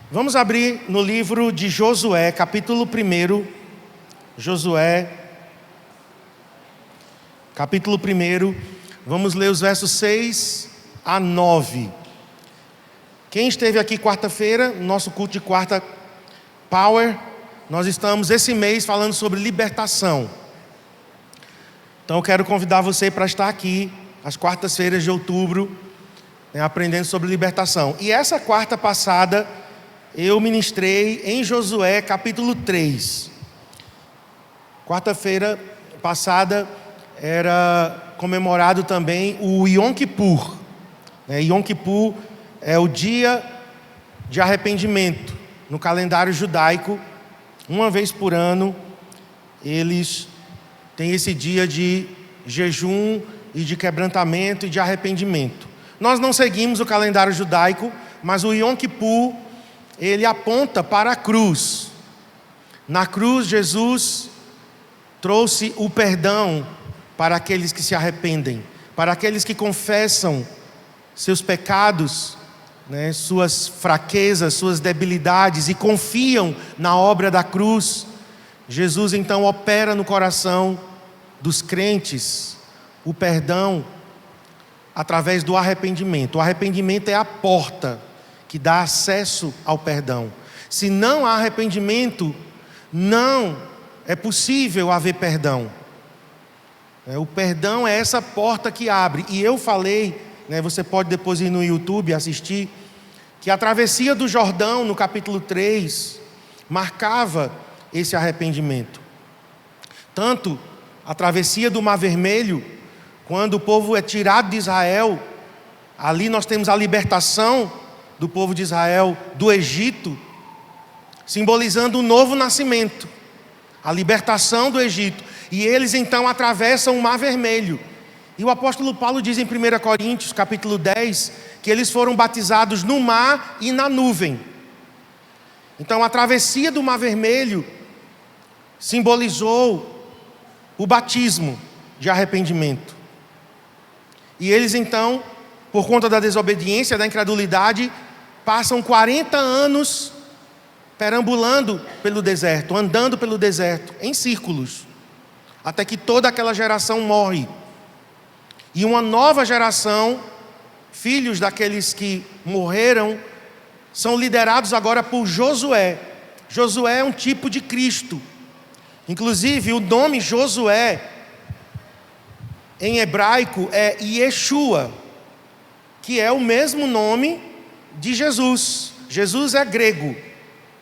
Vamos abrir no livro de Josué, capítulo 1. Josué, capítulo 1. Vamos ler os versos 6 a 9. Quem esteve aqui quarta-feira, nosso culto de quarta Power, nós estamos esse mês falando sobre libertação. Então eu quero convidar você para estar aqui às quartas-feiras de outubro, aprendendo sobre libertação. E essa quarta passada eu ministrei em Josué capítulo 3. Quarta-feira passada era comemorado também o Yom Kippur. Yom Kippur é o dia de arrependimento. No calendário judaico, uma vez por ano, eles têm esse dia de jejum e de quebrantamento e de arrependimento. Nós não seguimos o calendário judaico, mas o Yom Kippur, ele aponta para a cruz. Na cruz, Jesus trouxe o perdão para aqueles que se arrependem, para aqueles que confessam seus pecados, suas fraquezas, suas debilidades e confiam na obra da cruz. Jesus então opera no coração dos crentes o perdão através do arrependimento. O arrependimento é a porta que dá acesso ao perdão. Se não há arrependimento, não é possível haver perdão. O perdão é essa porta que abre. E eu falei, você pode depois ir no YouTube assistir, que a travessia do Jordão, no capítulo 3, marcava esse arrependimento. Tanto a travessia do Mar Vermelho, quando o povo é tirado de Israel, ali nós temos a libertação do povo de Israel do Egito, simbolizando o novo nascimento, a libertação do Egito. E eles então atravessam o Mar Vermelho. E o apóstolo Paulo diz em 1 Coríntios, capítulo 10, que eles foram batizados no mar e na nuvem. Então a travessia do Mar Vermelho simbolizou o batismo de arrependimento. E eles então, por conta da desobediência, da incredulidade, passam 40 anos perambulando pelo deserto, andando pelo deserto, em círculos, até que toda aquela geração morre. E uma nova geração, filhos daqueles que morreram, são liderados agora por Josué. Josué é um tipo de Cristo. Inclusive, o nome Josué, em hebraico, é Yeshua, que é o mesmo nome de Jesus. Jesus é grego,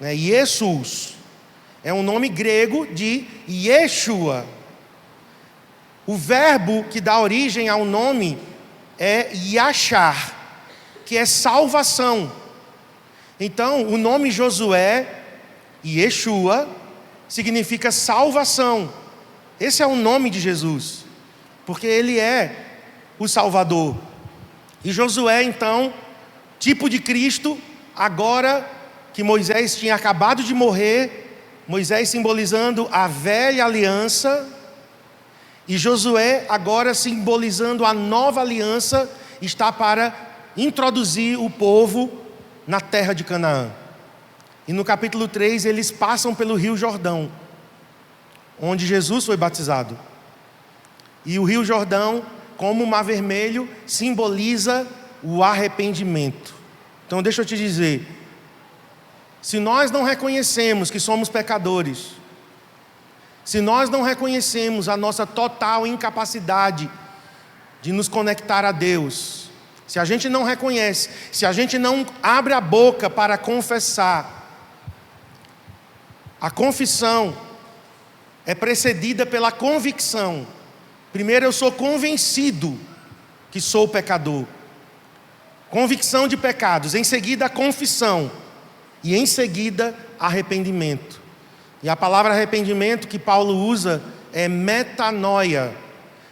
Jesus é um nome grego de Yeshua. O verbo que dá origem ao nome é Yashar, que é salvação. Então, o nome Josué, Yeshua, significa salvação. Esse é o nome de Jesus, porque ele é o Salvador. E Josué, então, tipo de Cristo, agora que Moisés tinha acabado de morrer, Moisés simbolizando a velha aliança, e Josué, agora simbolizando a nova aliança, está para introduzir o povo na terra de Canaã. E no capítulo 3, eles passam pelo Rio Jordão, onde Jesus foi batizado. E o Rio Jordão, como o Mar Vermelho, simboliza o arrependimento. Então deixa eu te dizer, se nós não reconhecemos que somos pecadores, se nós não reconhecemos a nossa total incapacidade de nos conectar a Deus, se a gente não reconhece, se a gente não abre a boca para confessar, a confissão é precedida pela convicção. Primeiro eu sou convencido que sou pecador. Convicção de pecados, em seguida a confissão e em seguida arrependimento. E a palavra arrependimento que Paulo usa é metanoia.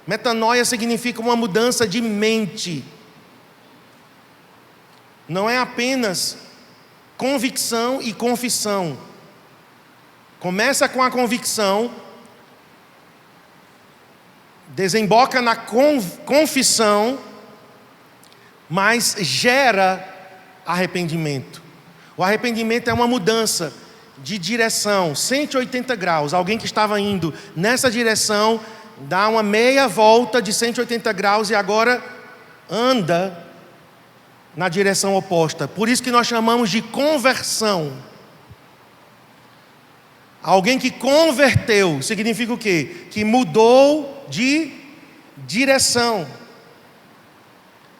Metanoia significa uma mudança de mente. Não é apenas convicção e confissão. Começa com a convicção, desemboca na confissão, mas gera arrependimento. O arrependimento é uma mudança de direção, 180 graus. Alguém que estava indo nessa direção, dá uma meia volta de 180 graus e agora anda na direção oposta. Por isso que nós chamamos de conversão. Alguém que converteu, significa o quê? Que mudou de direção.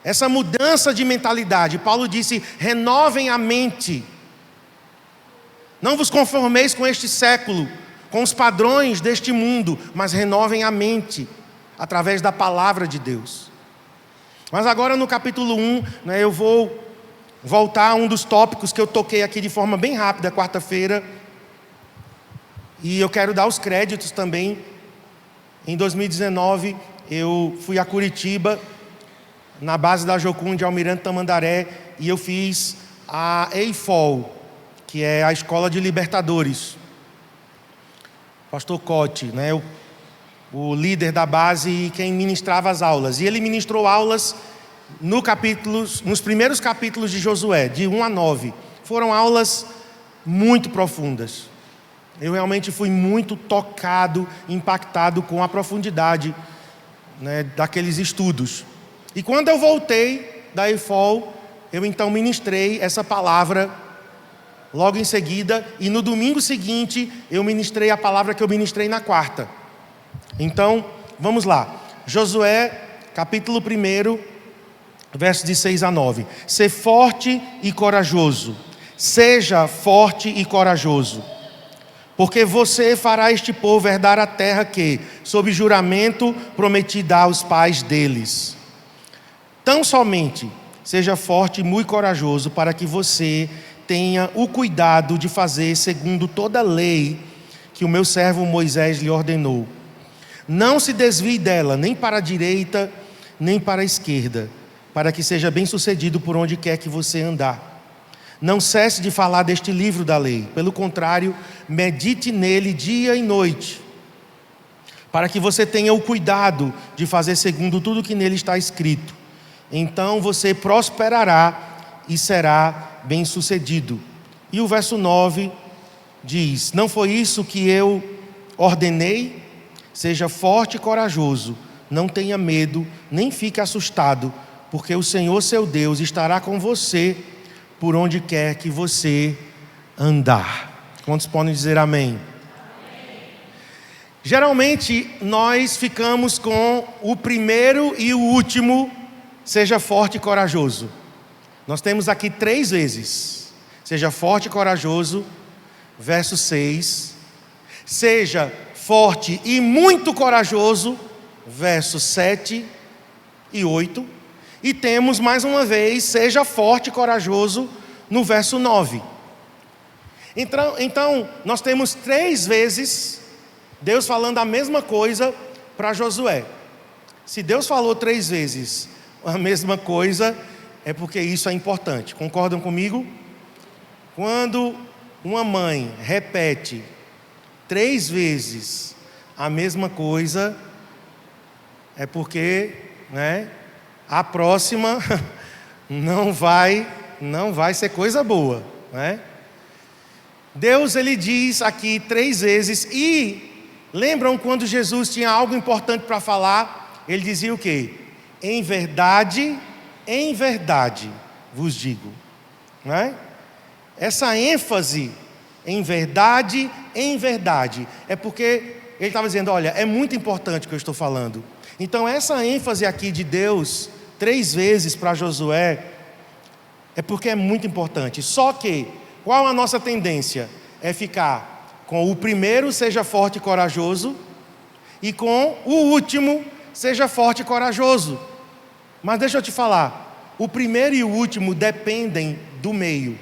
Essa mudança de mentalidade, Paulo disse, renovem a mente. Não vos conformeis com este século, com os padrões deste mundo, mas renovem a mente, através da palavra de Deus. Mas agora no capítulo 1, eu vou voltar a um dos tópicos que eu toquei aqui de forma bem rápida, quarta-feira. E eu quero dar os créditos também. Em 2019, eu fui a Curitiba, na base da Jocum de Almirante Tamandaré, e eu fiz a EIFOL, que é a Escola de Libertadores. Pastor Cote, o líder da base e quem ministrava as aulas. E ele ministrou aulas nos primeiros capítulos de Josué, de 1 a 9. Foram aulas muito profundas. Eu realmente fui muito tocado, impactado com a profundidade daqueles estudos. E quando eu voltei da EIFOL, eu então ministrei essa palavra logo em seguida, e no domingo seguinte eu ministrei a palavra que eu ministrei na quarta. Então, vamos lá. Josué, capítulo 1, versos de 6 a 9. Ser forte e corajoso. Seja forte e corajoso. Porque você fará este povo herdar a terra que, sob juramento, prometi dar aos pais deles. Tão somente seja forte e muito corajoso para que você tenha o cuidado de fazer segundo toda a lei que o meu servo Moisés lhe ordenou. Não se desvie dela, nem para a direita, nem para a esquerda, para que seja bem-sucedido por onde quer que você andar. Não cesse de falar deste livro da lei. Pelo contrário, medite nele dia e noite, para que você tenha o cuidado de fazer segundo tudo que nele está escrito. Então você prosperará e será bem-sucedido. E o verso 9 diz: não foi isso que eu ordenei? Seja forte e corajoso, não tenha medo, nem fique assustado, porque o Senhor seu Deus estará com você por onde quer que você andar. Quantos podem dizer amém? Amém. Geralmente nós ficamos com o primeiro e o último, seja forte e corajoso. Nós temos aqui 3 vezes. Seja forte e corajoso, verso 6. Seja forte e muito corajoso, versos 7 e 8. E temos mais uma vez, seja forte e corajoso, no verso 9. Então, nós temos 3 vezes Deus falando a mesma coisa para Josué. Se Deus falou 3 vezes a mesma coisa, é porque isso é importante. Concordam comigo? Quando uma mãe repete 3 vezes a mesma coisa, é porque, a próxima não vai ser coisa boa, Deus, ele diz aqui 3 vezes, e lembram quando Jesus tinha algo importante para falar? Ele dizia o quê? Em verdade vos digo, Essa ênfase em verdade, é porque ele estava dizendo, olha, é muito importante o que eu estou falando. Então essa ênfase aqui de Deus 3 vezes para Josué é porque é muito importante. Só que qual a nossa tendência? É ficar com o primeiro, seja forte e corajoso, e com o último, seja forte e corajoso. Mas deixa eu te falar, o primeiro e o último dependem do meio.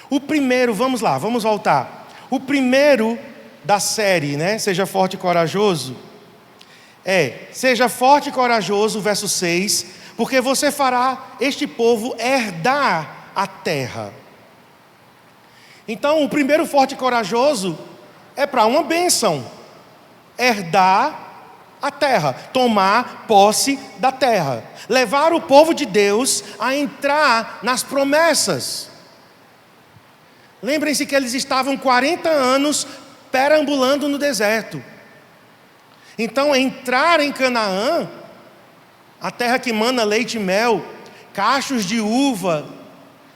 O primeiro, vamos lá, vamos voltar. O primeiro da série, seja forte e corajoso, seja forte e corajoso, verso 6, porque você fará este povo herdar a terra. Então, o primeiro forte e corajoso é para uma bênção, herdar a terra, tomar posse da terra, levar o povo de Deus a entrar nas promessas. Lembrem-se que eles estavam 40 anos perambulando no deserto. Então, entrar em Canaã, a terra que mana leite e mel, cachos de uva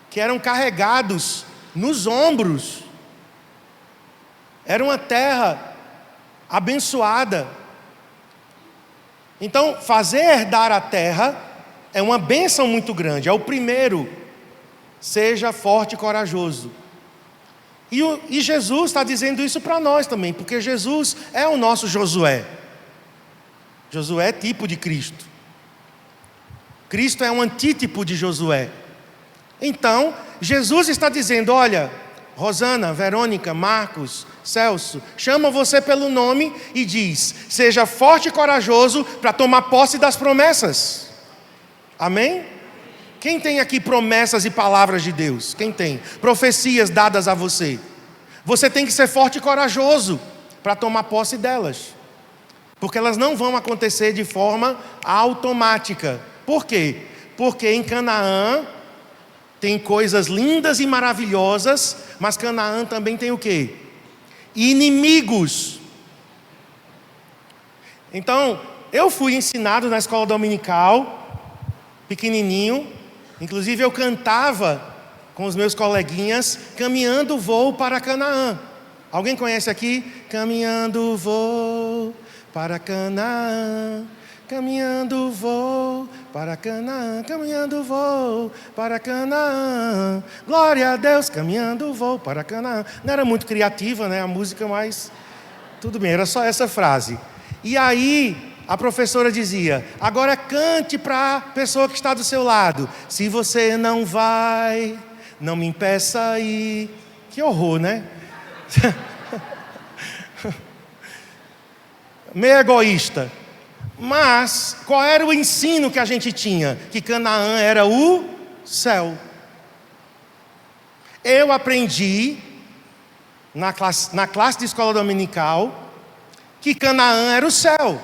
que eram carregados nos ombros, era uma terra abençoada. Então, fazer herdar a terra é uma bênção muito grande. É o primeiro: seja forte e corajoso. E Jesus está dizendo isso para nós também, porque Jesus é o nosso Josué. Josué é tipo de Cristo. Cristo é um antítipo de Josué. Então, Jesus está dizendo: olha, Rosana, Verônica, Marcos, Celso, chama você pelo nome e diz: seja forte e corajoso para tomar posse das promessas. Amém? Quem tem aqui promessas e palavras de Deus? Quem tem? Profecias dadas a você. Você tem que ser forte e corajoso para tomar posse delas, porque elas não vão acontecer de forma automática. Por quê? Porque em Canaã tem coisas lindas e maravilhosas, mas Canaã também tem o quê? Inimigos. Então, eu fui ensinado na escola dominical, pequenininho, inclusive eu cantava com os meus coleguinhas, caminhando vou para Canaã. Alguém conhece aqui? Caminhando vou para Canaã, caminhando vou para Canaã, caminhando vou para Canaã, glória a Deus, caminhando vou para Canaã. Não era muito criativa, né, a música, mas tudo bem, era só essa frase. E aí a professora dizia: agora cante para a pessoa que está do seu lado. Se você não vai, não me impeça aí. Que horror, né? Meio egoísta. Mas qual era o ensino que a gente tinha? Que Canaã era o céu. Eu aprendi na classe de escola dominical que Canaã era o céu.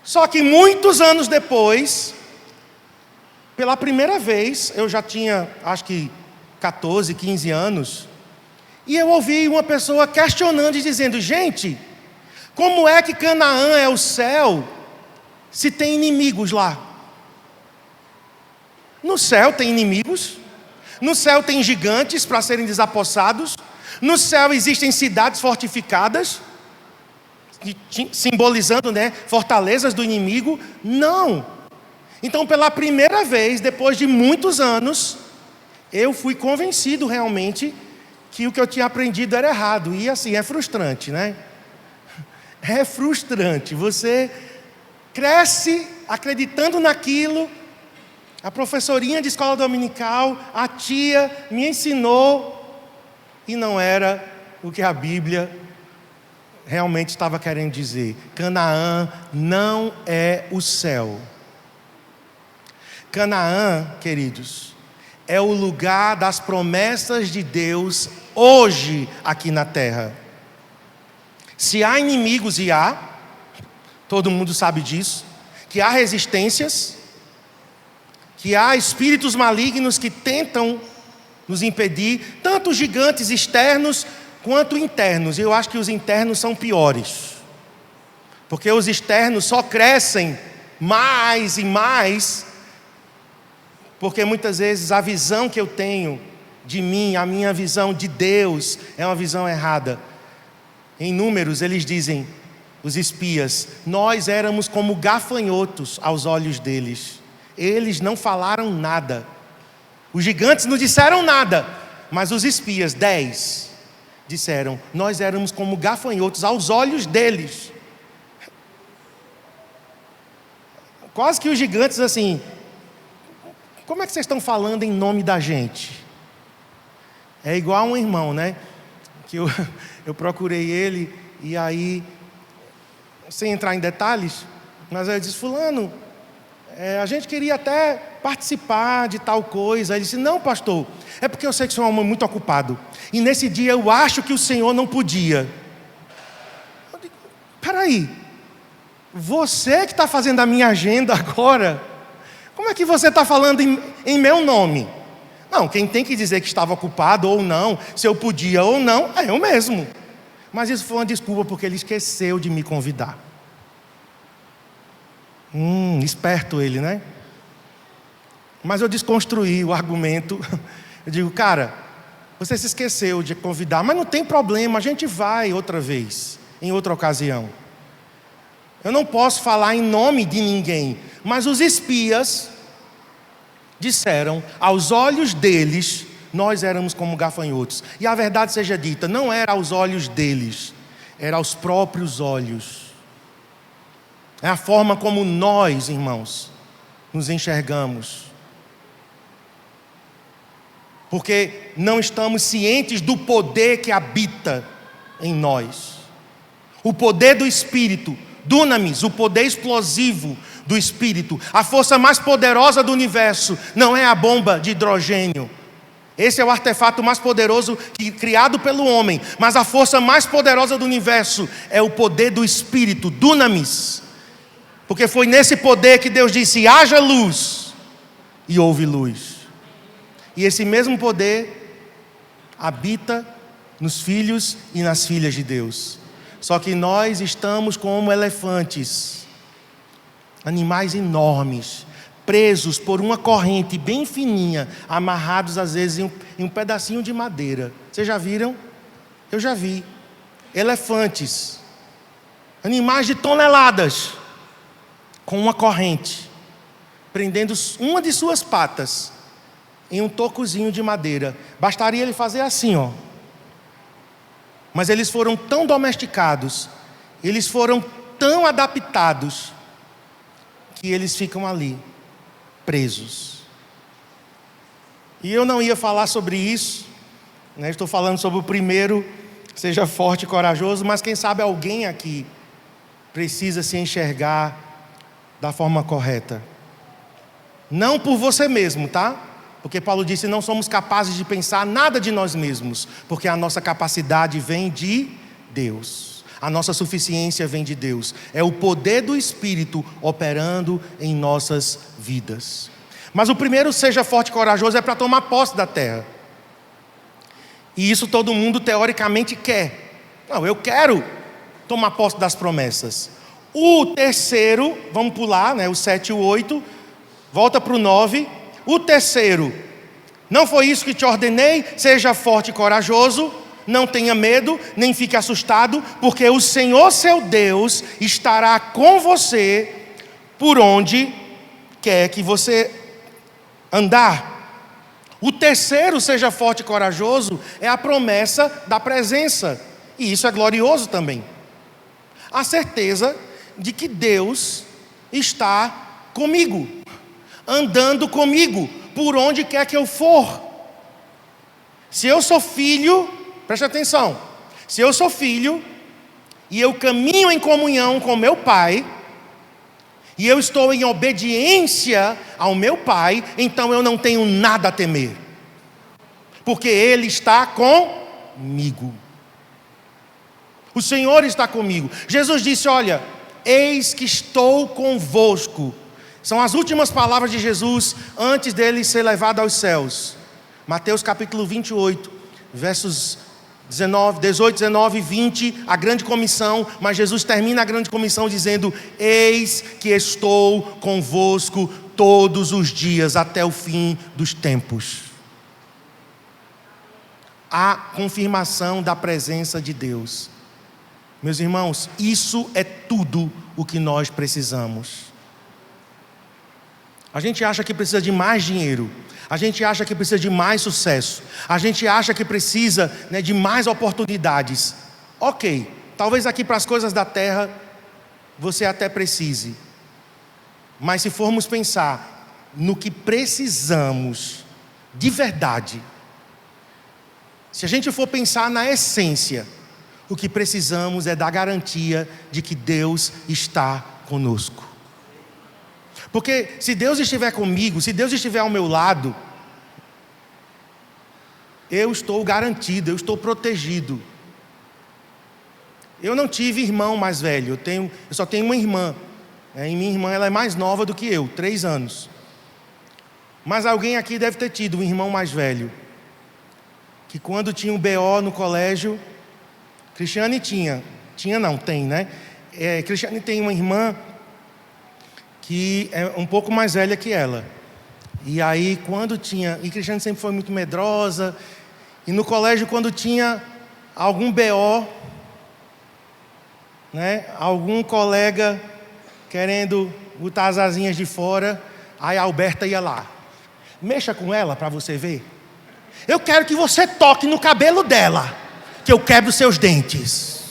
Só que muitos anos depois, pela primeira vez, eu já tinha acho que 14, 15 anos, e eu ouvi uma pessoa questionando e dizendo: gente, como é que Canaã é o céu se tem inimigos lá? No céu tem inimigos, no céu tem gigantes para serem desapossados, no céu existem cidades fortificadas, simbolizando, né, fortalezas do inimigo. Não. Então, pela primeira vez, depois de muitos anos, eu fui convencido realmente que o que eu tinha aprendido era errado. E assim, é frustrante, né? É frustrante. Você cresce acreditando naquilo. A professorinha de escola dominical, a tia, me ensinou, e não era o que a Bíblia realmente estava querendo dizer. Canaã não é o céu. Canaã, queridos, é o lugar das promessas de Deus hoje aqui na terra. Se há inimigos, e há, todo mundo sabe disso, que há resistências, que há espíritos malignos que tentam nos impedir, tanto gigantes externos quanto internos. Eu acho que os internos são piores, porque os externos só crescem mais e mais, porque muitas vezes a visão que eu tenho de mim, a minha visão de Deus, é uma visão errada. Em Números eles dizem, os espias: nós éramos como gafanhotos aos olhos deles. Eles não falaram nada, os gigantes não disseram nada, mas os espias, 10, disseram: nós éramos como gafanhotos aos olhos deles. Quase que os gigantes assim: como é que vocês estão falando em nome da gente? É igual um irmão, né? Que eu procurei ele, e aí, sem entrar em detalhes, mas eu disse: fulano, a gente queria até participar de tal coisa. Ele disse: não, pastor, é porque eu sei que o senhor é um homem muito ocupado, e nesse dia eu acho que o senhor não podia. Eu digo: peraí, você que está fazendo a minha agenda agora, como é que você está falando em meu nome? Não, quem tem que dizer que estava ocupado ou não, se eu podia ou não, é eu mesmo. Mas isso foi uma desculpa porque ele esqueceu de me convidar. Esperto ele, né? Mas eu desconstruí o argumento. Eu digo, cara, você se esqueceu de convidar, mas não tem problema, a gente vai outra vez, em outra ocasião. Eu não posso falar em nome de ninguém, mas os espias disseram, aos olhos deles, nós éramos como gafanhotos. E a verdade seja dita, não era aos olhos deles, era aos próprios olhos. É a forma como nós, irmãos, nos enxergamos. Porque não estamos cientes do poder que habita em nós. O poder do Espírito, dunamis, o poder explosivo do Espírito. A força mais poderosa do universo não é a bomba de hidrogênio. Esse é o artefato mais poderoso criado pelo homem. Mas a força mais poderosa do universo é o poder do Espírito, dunamis. Porque foi nesse poder que Deus disse, haja luz, e houve luz. E esse mesmo poder habita nos filhos e nas filhas de Deus. Só que nós estamos como elefantes, animais enormes, presos por uma corrente bem fininha, amarrados às vezes em um pedacinho de madeira. Vocês já viram? Eu já vi. Elefantes, animais de toneladas, com uma corrente, prendendo uma de suas patas em um tocozinho de madeira. Bastaria ele fazer assim, ó. Mas eles foram tão domesticados, eles foram tão adaptados, que eles ficam ali, presos. E eu não ia falar sobre isso, né? Estou falando sobre o primeiro, seja forte e corajoso, mas quem sabe alguém aqui precisa se enxergar da forma correta. Não por você mesmo, tá? Porque Paulo disse, não somos capazes de pensar nada de nós mesmos, porque a nossa capacidade vem de Deus. A nossa suficiência vem de Deus. É o poder do Espírito operando em nossas vidas. Mas o primeiro, seja forte e corajoso, é para tomar posse da terra. E isso todo mundo teoricamente quer. Não, eu quero tomar posse das promessas. O terceiro, vamos pular, né, o 7 e o 8, volta para o 9. O terceiro, não foi isso que te ordenei? Seja forte e corajoso, não tenha medo, nem fique assustado, porque o Senhor seu Deus estará com você por onde quer que você andar. O terceiro, seja forte e corajoso, é a promessa da presença, e isso é glorioso também. A certeza de que Deus está comigo, andando comigo, por onde quer que eu for. Se eu sou filho, preste atenção, se eu sou filho, e eu caminho em comunhão com meu pai, e eu estou em obediência ao meu pai, então eu não tenho nada a temer, porque Ele está comigo. O Senhor está comigo. Jesus disse, olha, eis que estou convosco. São as últimas palavras de Jesus antes dele ser levado aos céus. Mateus capítulo 28, versos 18, 19 e 20, a grande comissão. Mas Jesus termina a grande comissão dizendo, eis que estou convosco todos os dias até o fim dos tempos. A confirmação da presença de Deus. Meus irmãos, isso é tudo o que nós precisamos. A gente acha que precisa de mais dinheiro, a gente acha que precisa de mais sucesso, a gente acha que precisa, né, de mais oportunidades. Ok, talvez aqui para as coisas da terra você até precise, mas se formos pensar no que precisamos de verdade, se a gente for pensar na essência, o que precisamos é da garantia de que Deus está conosco. Porque se Deus estiver comigo, se Deus estiver ao meu lado, eu estou garantido, eu estou protegido. Eu não tive irmão mais velho, eu só tenho uma irmã. E minha irmã ela é mais nova do que eu, 3 anos. Mas alguém aqui deve ter tido um irmão mais velho, que quando tinha um BO no colégio, Cristiane tem, né? Cristiane tem uma irmã que é um pouco mais velha que ela. E aí e Cristiane sempre foi muito medrosa, e no colégio quando tinha algum BO, né? Algum colega querendo botar as asinhas de fora, aí a Alberta ia lá. Mexa com ela para você ver. Eu quero que você toque no cabelo dela, que eu quebro seus dentes.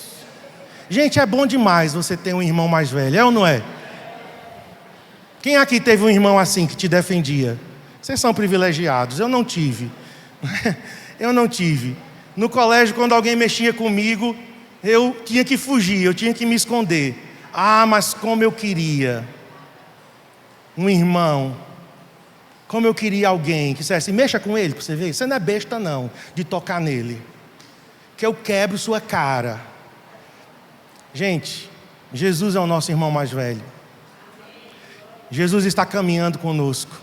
Gente, é bom demais você ter um irmão mais velho, é ou não é? Quem aqui teve um irmão assim que te defendia? Vocês são privilegiados, eu não tive. Eu não tive. No colégio, quando alguém mexia comigo, eu tinha que fugir, eu tinha que me esconder. Ah, mas como eu queria um irmão, como eu queria alguém que dissesse, mexa com ele para você ver, você não é besta não, de tocar nele, que eu quebro sua cara. Gente, Jesus é o nosso irmão mais velho. Jesus está caminhando conosco.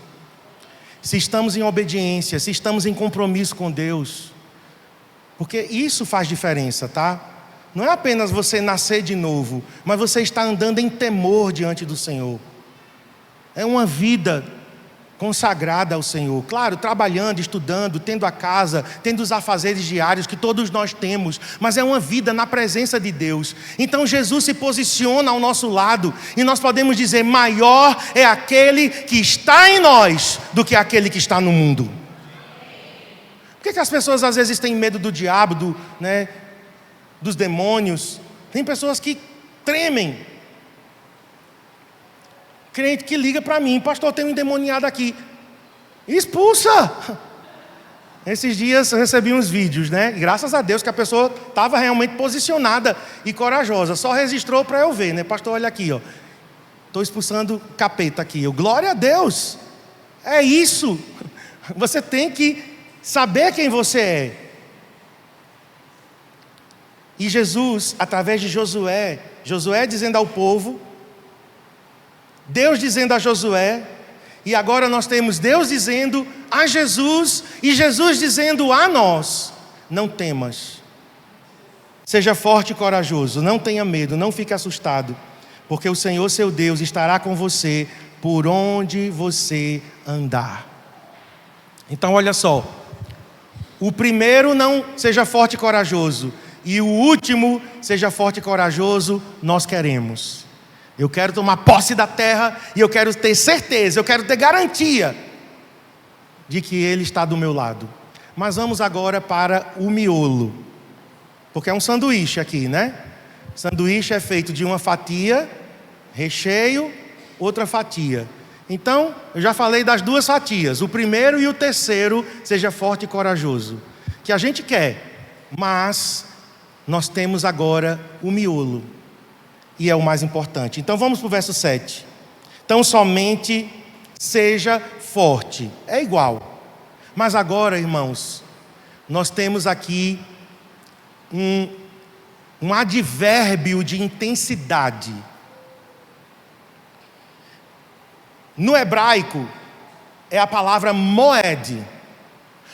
Se estamos em obediência, se estamos em compromisso com Deus, porque isso faz diferença, tá? Não é apenas você nascer de novo, mas você está andando em temor diante do Senhor. É uma vida consagrada ao Senhor. Claro, trabalhando, estudando, tendo a casa, tendo os afazeres diários que todos nós temos, mas é uma vida na presença de Deus. Então Jesus se posiciona ao nosso lado e nós podemos dizer, maior é aquele que está em nós do que aquele que está no mundo. Por que as pessoas às vezes têm medo do diabo, dos demônios? Tem pessoas que tremem. Crente que liga para mim, pastor, tem um endemoniado aqui. Expulsa! Esses dias eu recebi uns vídeos, né? Graças a Deus que a pessoa estava realmente posicionada e corajosa. Só registrou para eu ver, né? Pastor, olha aqui, ó. Estou expulsando capeta aqui. Glória a Deus! É isso! Você tem que saber quem você é. E Jesus, através de Josué dizendo ao povo, Deus dizendo a Josué, e agora nós temos Deus dizendo a Jesus, e Jesus dizendo a nós, não temas, seja forte e corajoso, não tenha medo, não fique assustado, porque o Senhor seu Deus estará com você por onde você andar. Então olha só, o primeiro não seja forte e corajoso, e o último seja forte e corajoso, nós queremos. Eu quero tomar posse da terra e eu quero ter certeza, eu quero ter garantia de que Ele está do meu lado. Mas vamos agora para o miolo, porque é um sanduíche aqui, né? Sanduíche é feito de uma fatia, recheio, outra fatia. Então, eu já falei das duas fatias, o primeiro e o terceiro, seja forte e corajoso. Que a gente quer, mas nós temos agora o miolo. E é o mais importante. Então vamos para o verso 7. Então somente seja forte. É igual. Mas agora, irmãos, nós temos aqui um advérbio de intensidade. No hebraico, é a palavra moed.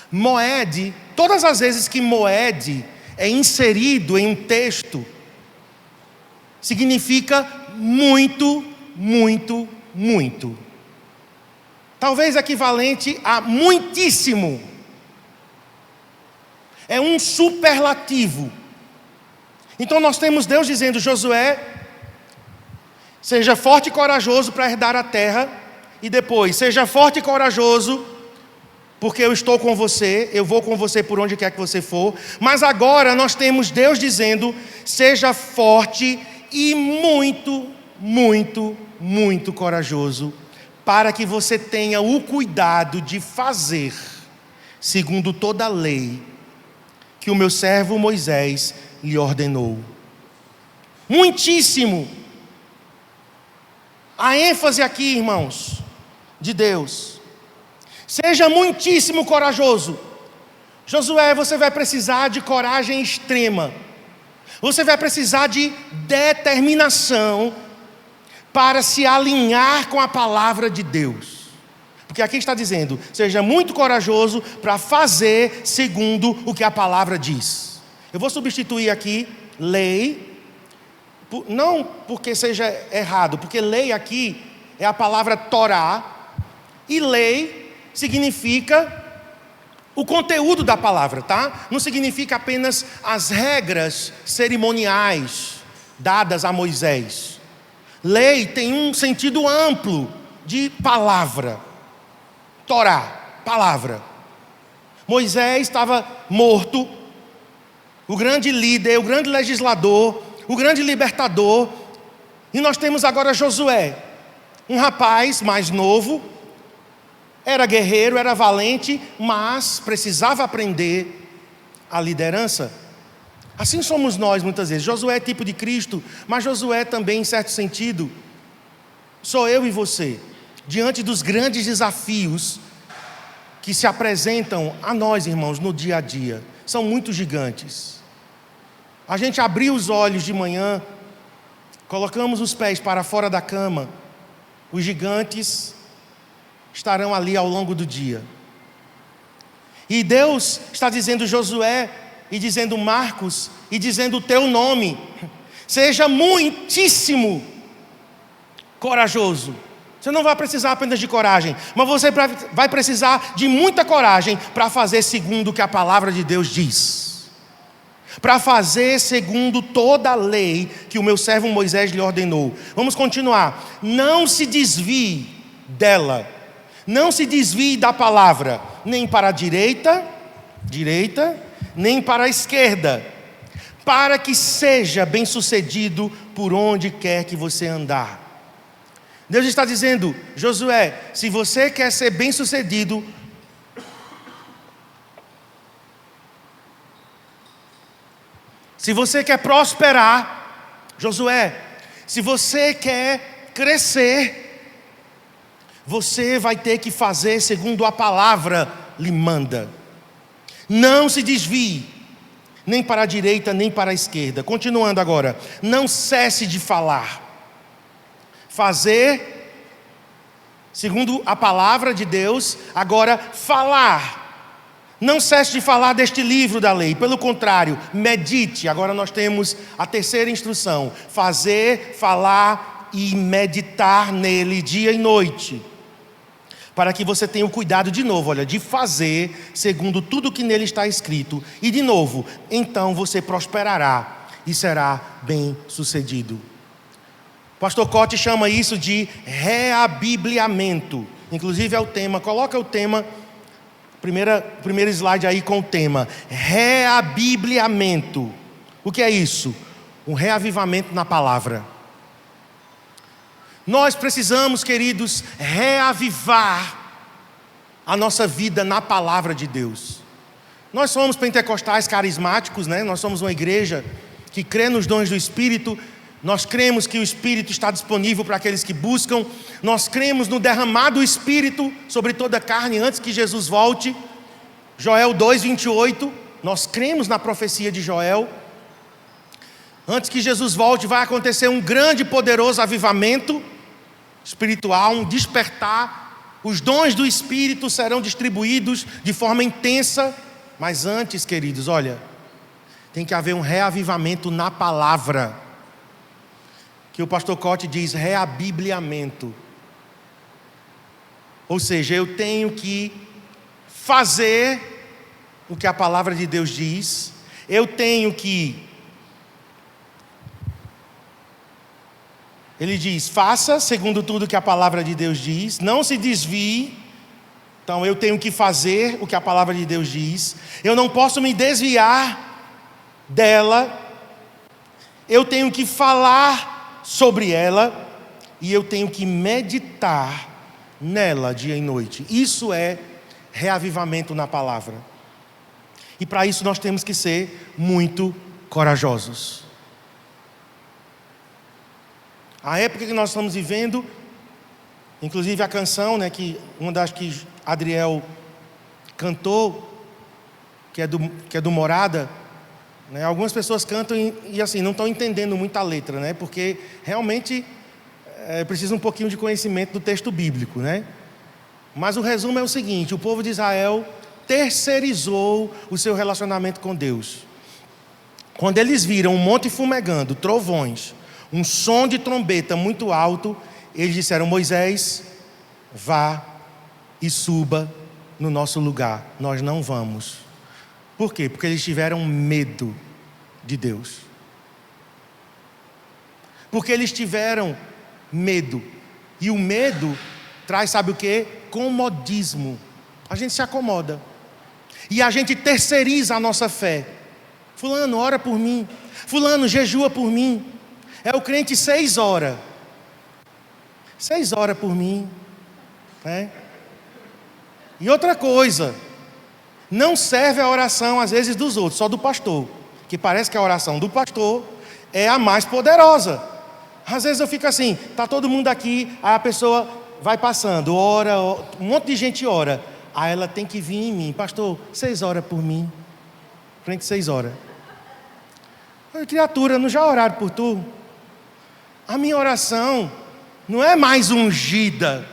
Moed, todas as vezes que moed é inserido em um texto, significa muito, muito, muito. Talvez equivalente a muitíssimo. É um superlativo. Então nós temos Deus dizendo, Josué, seja forte e corajoso para herdar a terra. E depois, seja forte e corajoso, porque eu estou com você, eu vou com você por onde quer que você for. Mas agora nós temos Deus dizendo, seja forte e muito, muito, muito corajoso, para que você tenha o cuidado de fazer, segundo toda a lei, que o meu servo Moisés lhe ordenou. Muitíssimo. A ênfase aqui, irmãos, de Deus. Seja muitíssimo corajoso. Josué, você vai precisar de coragem extrema. Você vai precisar de determinação para se alinhar com a palavra de Deus. Porque aqui está dizendo: seja muito corajoso para fazer segundo o que a palavra diz. Eu vou substituir aqui lei, não porque seja errado, porque lei aqui é a palavra Torá, e lei significa o conteúdo da palavra, tá? Não significa apenas as regras cerimoniais dadas a Moisés. Lei tem um sentido amplo de palavra. Torá, palavra. Moisés estava morto, o grande líder, o grande legislador, o grande libertador, e nós temos agora Josué, um rapaz mais novo, era guerreiro, era valente, mas precisava aprender a liderança. Assim somos nós muitas vezes. Josué é tipo de Cristo, mas Josué também, em certo sentido, sou eu e você, diante dos grandes desafios que se apresentam a nós, irmãos, no dia a dia. São muito gigantes. A gente abriu os olhos de manhã, colocamos os pés para fora da cama, os gigantes estarão ali ao longo do dia. E Deus está dizendo Josué, e dizendo Marcos, e dizendo o teu nome: seja muitíssimo corajoso. Você não vai precisar apenas de coragem, mas você vai precisar de muita coragem para fazer segundo o que a palavra de Deus diz. Para fazer segundo toda a lei que o meu servo Moisés lhe ordenou. Vamos continuar. Não se desvie dela. Não se desvie da palavra, nem para a direita, nem para a esquerda, para que seja bem-sucedido por onde quer que você andar. Deus está dizendo: Josué, se você quer ser bem-sucedido, se você quer prosperar, Josué, se você quer crescer, você vai ter que fazer segundo a palavra lhe manda. Não se desvie, nem para a direita, nem para a esquerda. Continuando agora, não cesse de falar. Fazer segundo a palavra de Deus, agora falar. Não cesse de falar deste livro da lei, pelo contrário, medite. Agora nós temos a terceira instrução: fazer, falar e meditar nele dia e noite. Para que você tenha o cuidado, de novo, olha, de fazer segundo tudo que nele está escrito. E de novo, então você prosperará e será bem sucedido. Pastor Cote chama isso de reabibliamento. Inclusive é o tema, coloca o tema, primeiro slide aí com o tema, reabibliamento. O que é isso? Um reavivamento na palavra. Nós precisamos, queridos, reavivar a nossa vida na palavra de Deus. Nós somos pentecostais carismáticos, né? Nós somos uma igreja que crê nos dons do Espírito. Nós cremos que o Espírito está disponível para aqueles que buscam. Nós cremos no derramado Espírito sobre toda a carne antes que Jesus volte. Joel 2:28. Nós cremos na profecia de Joel. Antes que Jesus volte, vai acontecer um grande e poderoso avivamento espiritual, um despertar. Os dons do Espírito serão distribuídos de forma intensa. Mas antes, queridos, olha, tem que haver um reavivamento na palavra, que o pastor Cote diz reabibliamento. Ou seja, eu tenho que fazer o que a palavra de Deus diz. Eu tenho que... Ele diz, faça segundo tudo que a palavra de Deus diz, não se desvie. Então eu tenho que fazer o que a palavra de Deus diz. Eu não posso me desviar dela. Eu tenho que falar sobre ela. E eu tenho que meditar nela dia e noite. Isso é reavivamento na palavra. E para isso nós temos que ser muito corajosos. A época que nós estamos vivendo, inclusive a canção, né, que uma das que Adriel cantou, que é do Morada, né, algumas pessoas cantam e assim, não estão entendendo muito a letra, né, porque realmente precisa um pouquinho de conhecimento do texto bíblico, né? Mas o resumo é o seguinte: o povo de Israel terceirizou o seu relacionamento com Deus. Quando eles viram um monte fumegando, trovões, um som de trombeta muito alto, eles disseram: Moisés, vá e suba no nosso lugar. Nós não vamos. Por quê? Porque eles tiveram medo de Deus. Porque eles tiveram medo. E o medo traz, sabe o quê? Comodismo. A gente se acomoda. E a gente terceiriza a nossa fé. Fulano, ora por mim. Fulano, jejua por mim. É o crente 6 horas. 6 horas por mim. Né? E outra coisa, não serve a oração às vezes dos outros, só do pastor. Que parece que a oração do pastor é a mais poderosa. Às vezes eu fico assim, está todo mundo aqui, aí a pessoa vai passando, ora, um monte de gente ora. Aí ela tem que vir em mim: pastor, 6 horas por mim. Frente 6 horas. Criatura, não já oraram por tu? A minha oração não é mais ungida.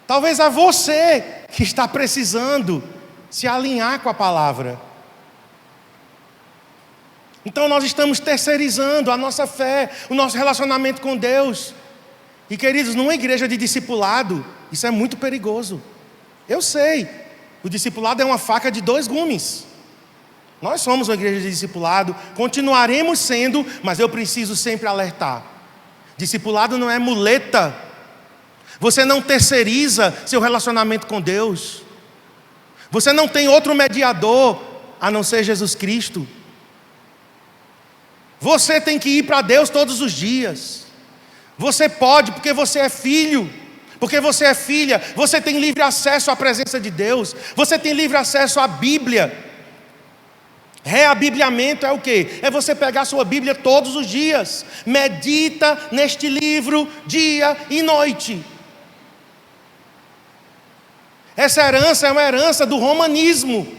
Talvez é você que está precisando se alinhar com a palavra. Então nós estamos terceirizando a nossa fé, o nosso relacionamento com Deus. E queridos, numa igreja de discipulado, isso é muito perigoso. Eu sei, o discipulado é uma faca de 2 gumes. Nós somos uma igreja de discipulado, continuaremos sendo, mas eu preciso sempre alertar. Discipulado não é muleta. Você não terceiriza seu relacionamento com Deus. Você não tem outro mediador a não ser Jesus Cristo. Você tem que ir para Deus todos os dias. Você pode, porque você é filho, porque você é filha. Você tem livre acesso à presença de Deus. Você tem livre acesso à Bíblia. Reabibliamento é o quê? É você pegar a sua Bíblia todos os dias. Medita neste livro dia e noite. Essa herança é uma herança do romanismo.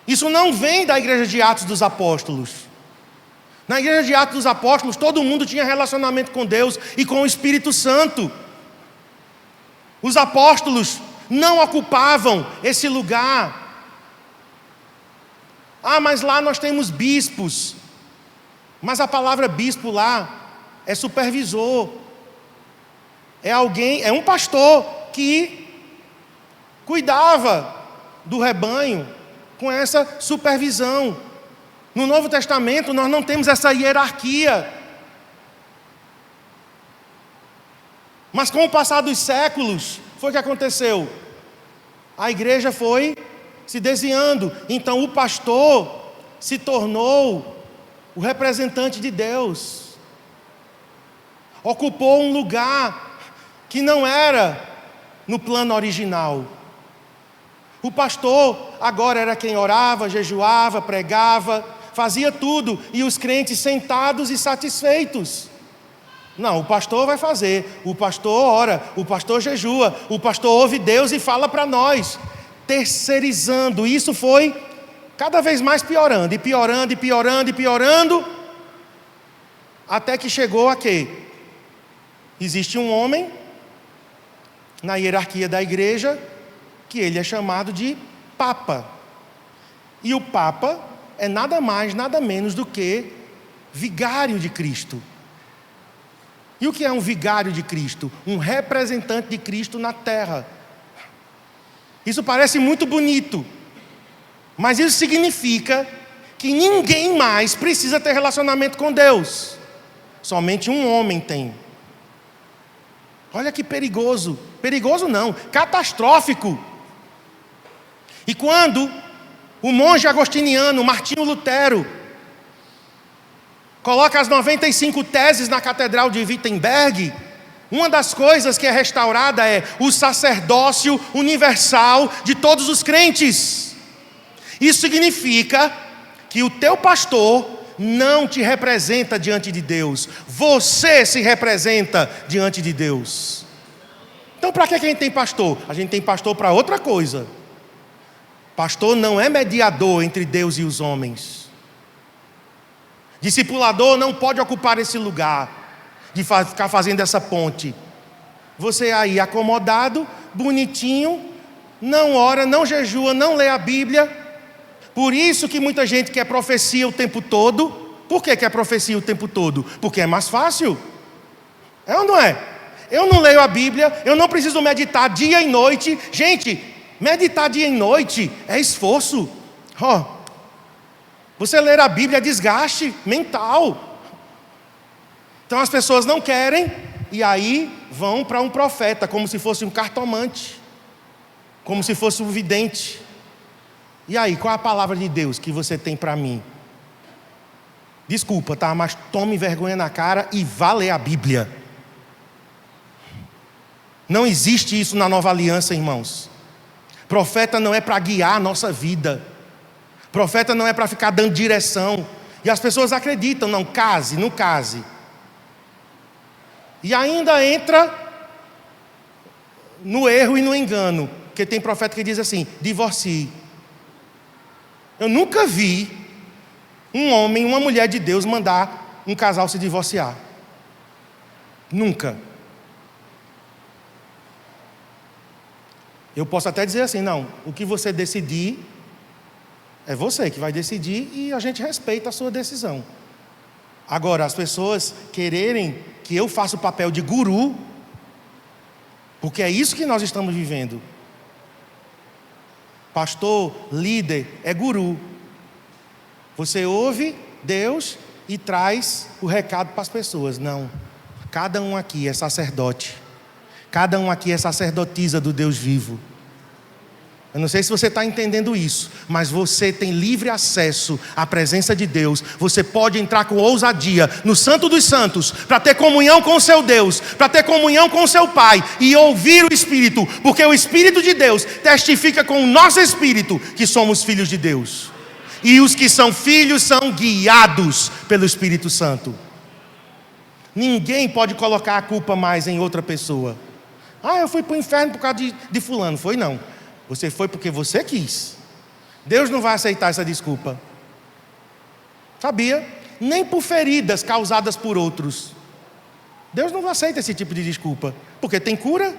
Isso não vem da igreja de Atos dos Apóstolos. Na igreja de Atos dos Apóstolos, todo mundo tinha relacionamento com Deus e com o Espírito Santo. Os apóstolos não ocupavam esse lugar. Ah, mas lá nós temos bispos. Mas a palavra bispo lá é supervisor. É alguém, é um pastor que cuidava do rebanho com essa supervisão. No Novo Testamento nós não temos essa hierarquia. Mas com o passar dos séculos, foi o que aconteceu. A igreja foi se desviando. Então o pastor se tornou o representante de Deus. Ocupou um lugar que não era no plano original. O pastor agora era quem orava, jejuava, pregava, fazia tudo, e os crentes sentados e satisfeitos. Não, o pastor vai fazer, o pastor ora, o pastor jejua, o pastor ouve Deus e fala para nós. Terceirizando, isso foi cada vez mais piorando, e piorando, e piorando, e piorando, até que chegou a quê? Existe um homem na hierarquia da igreja, que ele é chamado de Papa. E o Papa é nada mais, nada menos do que vigário de Cristo. E o que é um vigário de Cristo? Um representante de Cristo na terra. Isso parece muito bonito, mas isso significa que ninguém mais precisa ter relacionamento com Deus. Somente um homem tem. Olha que perigoso. Perigoso não, catastrófico. E quando o monge agostiniano Martinho Lutero coloca as 95 teses na Catedral de Wittenberg, uma das coisas que é restaurada é o sacerdócio universal de todos os crentes. Isso significa que o teu pastor não te representa diante de Deus, você se representa diante de Deus. Então para que a gente tem pastor? A gente tem pastor para outra coisa. Pastor não é mediador entre Deus e os homens. Discipulador não pode ocupar esse lugar de ficar fazendo essa ponte. Você aí acomodado, bonitinho, não ora, não jejua, não lê a Bíblia. Por isso que muita gente quer profecia o tempo todo. Por que quer profecia o tempo todo? Porque é mais fácil. É ou não é? Eu não leio a Bíblia, eu não preciso meditar dia e noite. Gente, meditar dia e noite é esforço. Você ler a Bíblia é desgaste mental. Então as pessoas não querem, e aí vão para um profeta, como se fosse um cartomante, como se fosse um vidente. E aí, qual é a palavra de Deus que você tem para mim? Desculpa, tá? Mas tome vergonha na cara e vá ler a Bíblia. Não existe isso na nova aliança, irmãos. Profeta não é para guiar a nossa vida. Profeta não é para ficar dando direção. E as pessoas acreditam, não case, não case. E ainda entra no erro e no engano. Porque tem profeta que diz assim, divorcie. Eu nunca vi um homem, uma mulher de Deus mandar um casal se divorciar. Nunca. Eu posso até dizer assim, não, o que você decidir, é você que vai decidir e a gente respeita a sua decisão. Agora, as pessoas quererem que eu faça o papel de guru, porque é isso que nós estamos vivendo. Pastor, líder, é guru. Você ouve Deus e traz o recado para as pessoas. Não, cada um aqui é sacerdote. Cada um aqui é sacerdotisa do Deus vivo. Eu não sei se você está entendendo isso, mas você tem livre acesso à presença de Deus. Você pode entrar com ousadia no Santo dos Santos para ter comunhão com o seu Deus, para ter comunhão com o seu Pai e ouvir o Espírito, porque o Espírito de Deus testifica com o nosso Espírito que somos filhos de Deus. E os que são filhos são guiados pelo Espírito Santo. Ninguém pode colocar a culpa mais em outra pessoa. Eu fui para o inferno por causa de fulano. Foi não. Você foi porque você quis. Deus não vai aceitar essa desculpa. Sabia? Nem por feridas causadas por outros. Deus não aceita esse tipo de desculpa. Porque tem cura.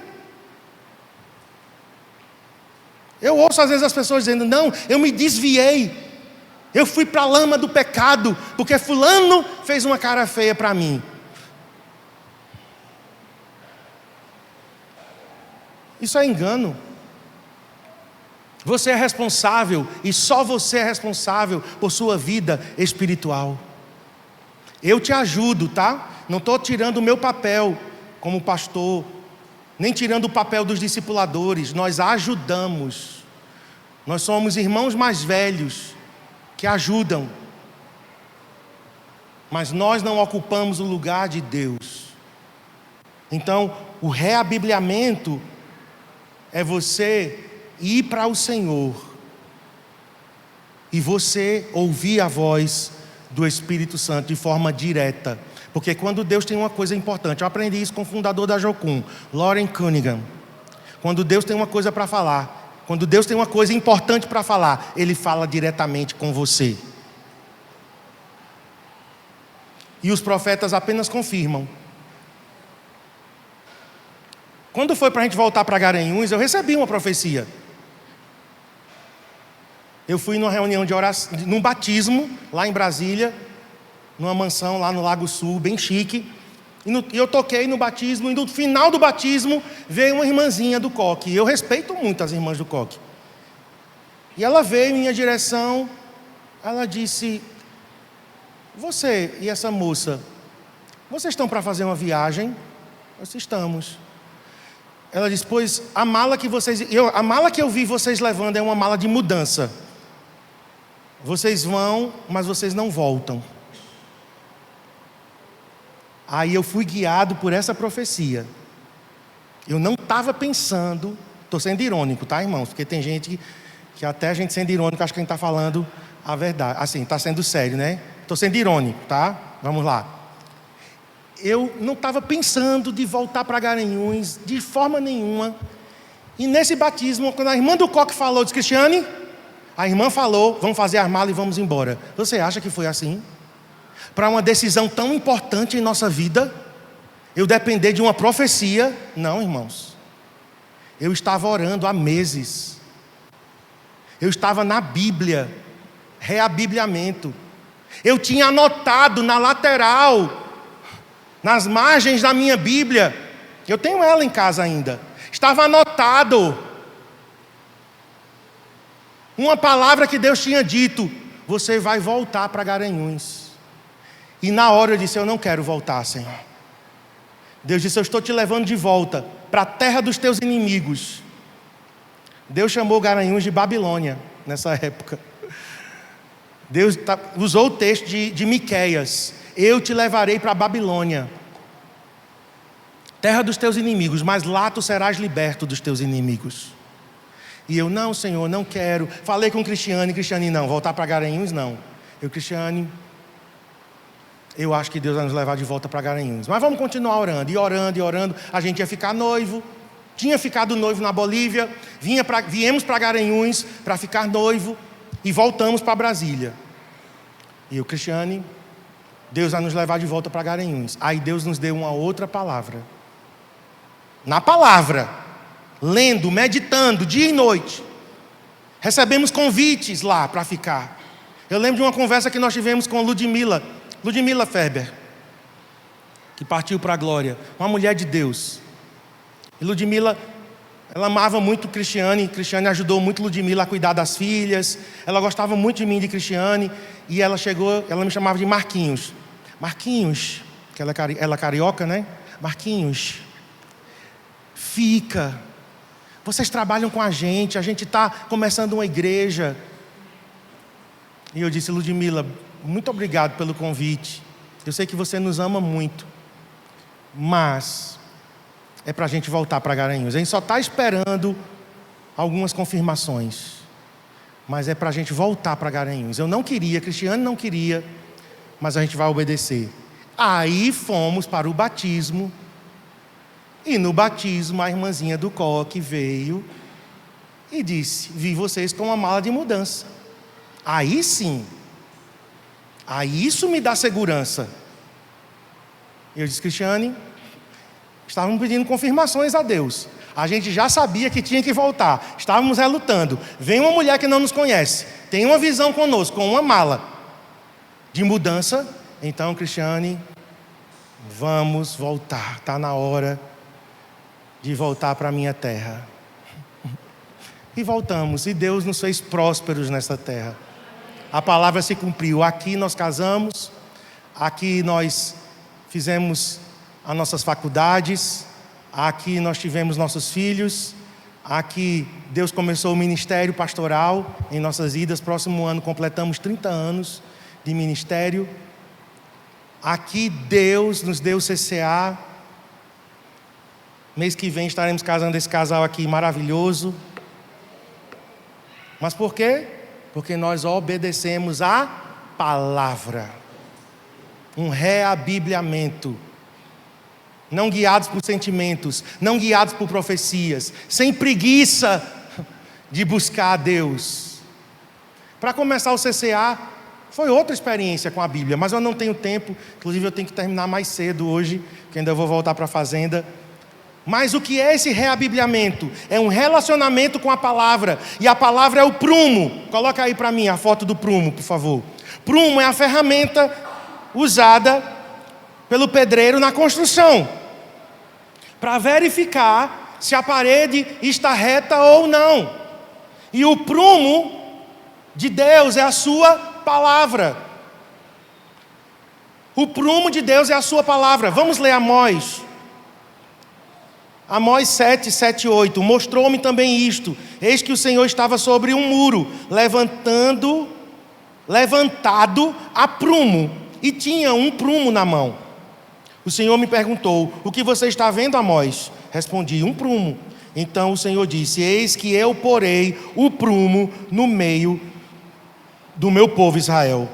Eu ouço às vezes as pessoas dizendo, não, eu me desviei. Eu fui para a lama do pecado, porque fulano fez uma cara feia para mim. Isso é engano. Você é responsável, e só você é responsável por sua vida espiritual. Eu te ajudo, tá? Não estou tirando o meu papel como pastor, nem tirando o papel dos discipuladores. Nós ajudamos. Nós somos irmãos mais velhos que ajudam. Mas nós não ocupamos o lugar de Deus. Então, o reabibliamento é você ir para o Senhor e você ouvir a voz do Espírito Santo de forma direta. Porque quando Deus tem uma coisa importante, eu aprendi isso com o fundador da Jocum, Loren Cunningham. Quando Deus tem uma coisa para falar, quando Deus tem uma coisa importante para falar, Ele fala diretamente com você. E os profetas apenas confirmam. Quando foi para a gente voltar para Garanhuns, eu recebi uma profecia. Eu fui numa reunião de oração, num batismo, lá em Brasília, numa mansão lá no Lago Sul, bem chique. E eu toquei no batismo, e no final do batismo veio uma irmãzinha do coque. E eu respeito muito as irmãs do coque. E ela veio em minha direção, ela disse, você e essa moça, vocês estão para fazer uma viagem? Nós estamos. Ela disse, pois a mala que eu vi vocês levando é uma mala de mudança. Vocês vão, mas vocês não voltam. Aí eu fui guiado por essa profecia. Eu não estava pensando, estou sendo irônico, tá, irmãos? Porque tem gente que até a gente sendo irônico, acha que a gente está falando a verdade. Assim, está sendo sério, né? Estou sendo irônico, tá? Vamos lá. Eu não estava pensando de voltar para Garanhuns de forma nenhuma. E nesse batismo, quando a irmã do coque falou, disse, Cristiane, a irmã falou, vamos fazer as malas e vamos embora. Você acha que foi assim? Para uma decisão tão importante em nossa vida? eu depender de uma profecia. Não, irmãos. Eu estava orando há meses. Eu estava na Bíblia, reabibliamento. Eu tinha anotado na lateral, nas margens da minha Bíblia. Eu tenho ela em casa ainda. Estava anotado uma palavra que Deus tinha dito: você vai voltar para Garanhuns. E na hora eu disse: eu não quero voltar, Senhor. Deus disse: eu estou te levando de volta para a terra dos teus inimigos. Deus chamou Garanhuns de Babilônia nessa época. Deus usou o texto de Miqueias: eu te levarei para a Babilônia, terra dos teus inimigos, mas lá tu serás liberto dos teus inimigos. E eu: não, Senhor, não quero. Falei com Cristiane, não, voltar para Garanhuns não. Cristiane, eu acho que Deus vai nos levar de volta para Garanhuns. Mas vamos continuar orando, e orando, e orando. A gente ia ficar noivo, tinha ficado noivo na Bolívia, viemos para Garanhuns para ficar noivo, e voltamos para Brasília. E Cristiane, Deus vai nos levar de volta para Garanhuns. Aí Deus nos deu uma outra palavra. Na palavra, lendo, meditando, dia e noite. Recebemos convites lá para ficar. Eu lembro de uma conversa que nós tivemos com Ludmila Ferber, que partiu para a glória, uma mulher de Deus. E Ludmila, ela amava muito Cristiane ajudou muito Ludmila a cuidar das filhas. Ela gostava muito de mim e de Cristiane. E ela me chamava de Marquinhos. Marquinhos, que ela é carioca, né? Marquinhos, fica. Vocês trabalham com a gente está começando uma igreja. E eu disse: Ludmila, muito obrigado pelo convite. Eu sei que você nos ama muito, mas é para a gente voltar para Garanhuns. A gente só está esperando algumas confirmações, mas é para a gente voltar para Garanhuns. Eu não queria, Cristiane não queria, mas a gente vai obedecer. Aí fomos para o batismo, e no batismo a irmãzinha do coque veio e disse: vi vocês com uma mala de mudança. Aí sim, aí isso me dá segurança. Eu disse: Cristiane, estávamos pedindo confirmações a Deus. A gente já sabia que tinha que voltar. Estávamos relutando. Vem uma mulher que não nos conhece, tem uma visão conosco, com uma mala de mudança. Então, Cristiane, vamos voltar. Está na hora de voltar para a minha terra. E voltamos. E Deus nos fez prósperos nessa terra. A palavra se cumpriu. Aqui nós casamos. Aqui nós fizemos as nossas faculdades. Aqui nós tivemos nossos filhos. Aqui Deus começou o ministério pastoral em nossas vidas. Próximo ano completamos 30 anos de ministério. Aqui Deus nos deu o CCA. Mês que vem estaremos casando esse casal aqui maravilhoso. Mas por quê? Porque nós obedecemos a palavra. Um reabibliamento. Não guiados por sentimentos, não guiados por profecias, sem preguiça de buscar a Deus. Para começar o CCA, foi outra experiência com a Bíblia, mas eu não tenho tempo, inclusive eu tenho que terminar mais cedo hoje, que ainda vou voltar para a fazenda. Mas o que é esse reabibliamento? É um relacionamento com a palavra, e a palavra é o prumo. Coloca aí para mim a foto do prumo, por favor. Prumo é a ferramenta usada pelo pedreiro na construção, para verificar se a parede está reta ou não. E o prumo de Deus é a sua palavra. O prumo de Deus é a sua palavra. Vamos ler Amós. Amós 7, 7, 8. Mostrou-me também isto. Eis que o Senhor estava sobre um muro, levantado a prumo, e tinha um prumo na mão. O Senhor me perguntou: o que você está vendo, Amós? Respondi: um prumo. Então o Senhor disse: eis que eu porei o prumo no meio do meu povo Israel.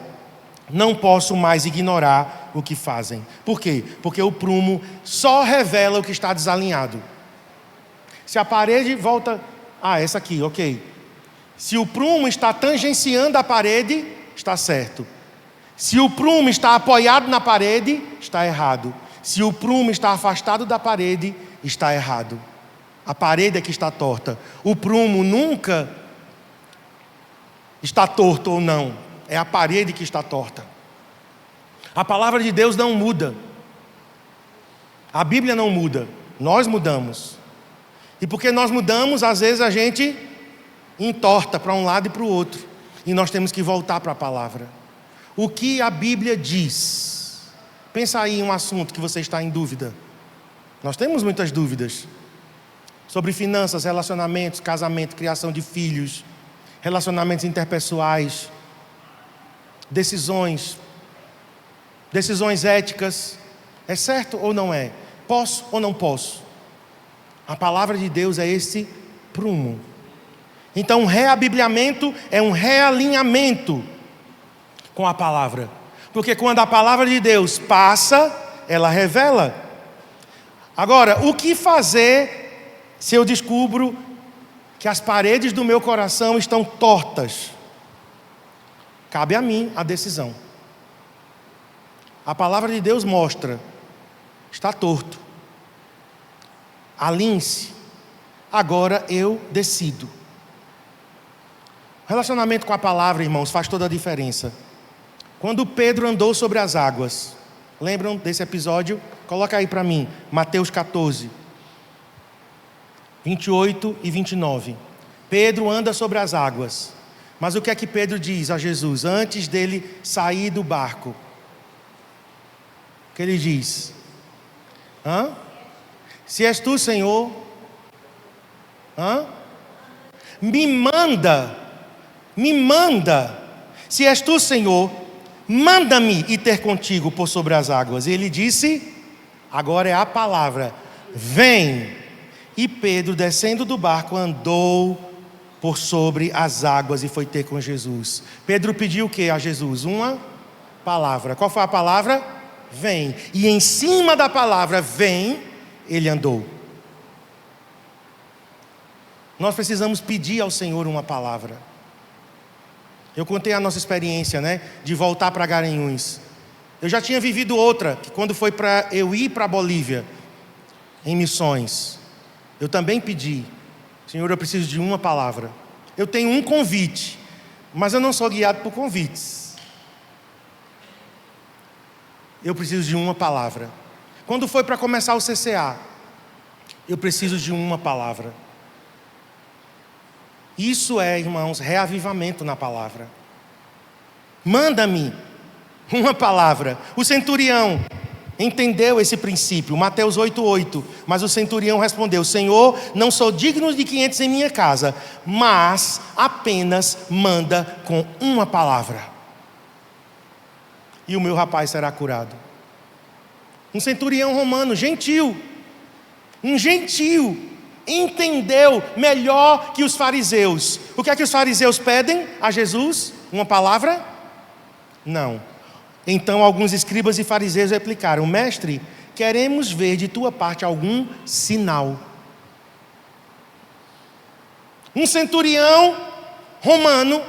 Não posso mais ignorar o que fazem. Por quê? Porque o prumo só revela o que está desalinhado. Se a parede volta... essa aqui, ok. Se o prumo está tangenciando a parede, está certo. Se o prumo está apoiado na parede, está errado. Se o prumo está afastado da parede, está errado. A parede é que está torta. O prumo nunca está torto ou não. É a parede que está torta. A palavra de Deus não muda. A Bíblia não muda. Nós mudamos. E porque nós mudamos, às vezes a gente entorta para um lado e para o outro. E nós temos que voltar para a palavra. O que a Bíblia diz? Pensa aí em um assunto que você está em dúvida. Nós temos muitas dúvidas. Sobre finanças, relacionamentos, casamento, criação de filhos, relacionamentos interpessoais, decisões éticas. É certo ou não é? Posso ou não posso? A palavra de Deus é esse prumo. Então, um reabibliamento é um realinhamento com a palavra. Porque quando a palavra de Deus passa, ela revela. Agora, o que fazer se eu descubro que as paredes do meu coração estão tortas? Cabe a mim a decisão. A palavra de Deus mostra, está torto. Alinhe-se. Agora eu decido. O relacionamento com a palavra, irmãos, faz toda a diferença. Quando Pedro andou sobre as águas, lembram desse episódio? Coloca aí para mim, Mateus 14, 28 e 29. Pedro anda sobre as águas. Mas o que é que Pedro diz a Jesus antes dele sair do barco? O que ele diz? Se és tu, Senhor, me manda. Se és tu, Senhor, manda-me ir ter contigo por sobre as águas. E ele disse, agora é a palavra, vem. E Pedro, descendo do barco, andou por sobre as águas e foi ter com Jesus. Pedro pediu o que a Jesus? Uma palavra. Qual foi a palavra? Vem. E em cima da palavra vem, ele andou. Nós precisamos pedir ao Senhor uma palavra. Eu contei a nossa experiência, de voltar para Garanhuns. Eu já tinha vivido outra, que quando foi para eu ir para a Bolívia, em missões, eu também pedi, Senhor, eu preciso de uma palavra. Eu tenho um convite, mas eu não sou guiado por convites. Eu preciso de uma palavra. Quando foi para começar o CCA, eu preciso de uma palavra. Isso é, irmãos, reavivamento na palavra. Manda-me uma palavra. O centurião entendeu esse princípio, Mateus 8:8. Mas o centurião respondeu, Senhor, não sou digno de 500 em minha casa, mas apenas manda com uma palavra, e o meu rapaz será curado. Um centurião romano, gentil, um gentil, entendeu melhor que os fariseus. O que é que os fariseus pedem a Jesus? Uma palavra? Não. Então alguns escribas e fariseus replicaram, mestre, queremos ver de tua parte algum sinal. Um centurião romano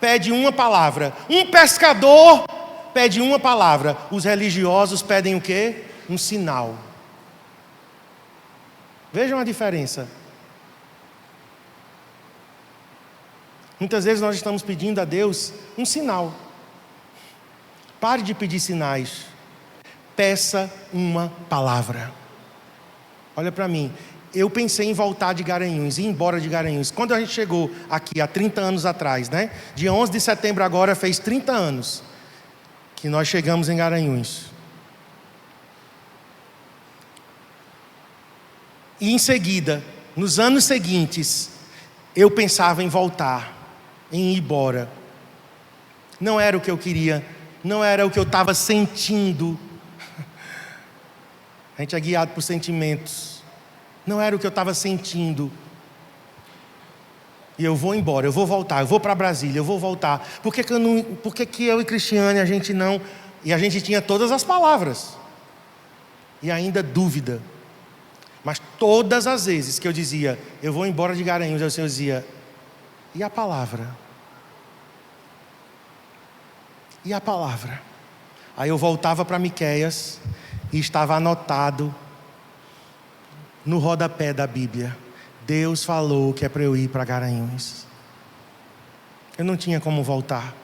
pede uma palavra. Um pescador pede uma palavra. Os religiosos pedem o quê? Um sinal. Vejam a diferença. Muitas vezes nós estamos pedindo a Deus um sinal. Pare de pedir sinais. Peça uma palavra. Olha para mim. Eu pensei em voltar de Garanhuns, ir embora de Garanhuns. Quando a gente chegou aqui há 30 anos atrás, Dia 11 de setembro agora fez 30 anos que nós chegamos em Garanhuns. E em seguida, nos anos seguintes, eu pensava em voltar, em ir embora. Não era o que eu queria, não era o que eu estava sentindo. A gente é guiado por sentimentos. Não era o que eu estava sentindo. E eu vou embora, eu vou voltar, eu vou para Brasília, eu vou voltar. Por que eu e Cristiane, a gente não... E a gente tinha todas as palavras. E ainda dúvida. Mas todas as vezes que eu dizia, eu vou embora de Garanhuns, o Senhor dizia, e a palavra? E a palavra? Aí eu voltava para Miqueias E estava anotado no rodapé da Bíblia: Deus falou que é para eu ir para Garanhuns. Eu não tinha como voltar.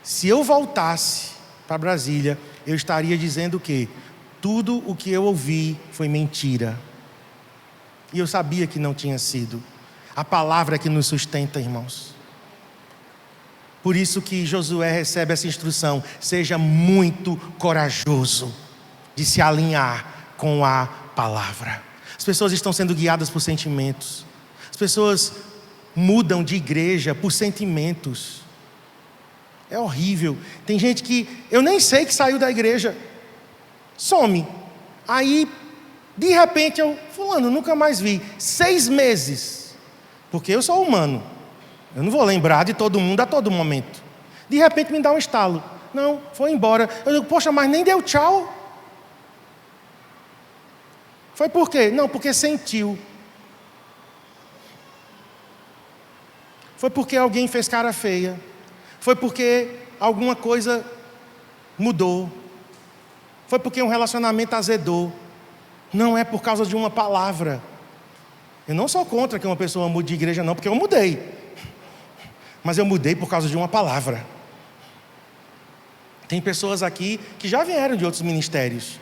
Se eu voltasse para Brasília, eu estaria dizendo que tudo o que eu ouvi foi mentira. E eu sabia que não tinha sido. A palavra é que nos sustenta, irmãos. Por isso que Josué recebe essa instrução: seja muito corajoso de se alinhar com a palavra. As pessoas estão sendo guiadas por sentimentos. As pessoas mudam de igreja por sentimentos. É horrível. Tem gente que eu nem sei que saiu da igreja, some. Aí, de repente, fulano, nunca mais vi. 6 meses. Porque eu sou humano. Eu não vou lembrar de todo mundo a todo momento. De repente me dá um estalo. Não, foi embora. Eu digo, poxa, mas nem deu tchau. Foi por quê? Não, porque sentiu. Foi porque alguém fez cara feia. Foi porque alguma coisa mudou. Foi porque um relacionamento azedou. Não é por causa de uma palavra. Eu não sou contra que uma pessoa mude de igreja, não, porque eu mudei. Mas eu mudei por causa de uma palavra. Tem pessoas aqui que já vieram de outros ministérios,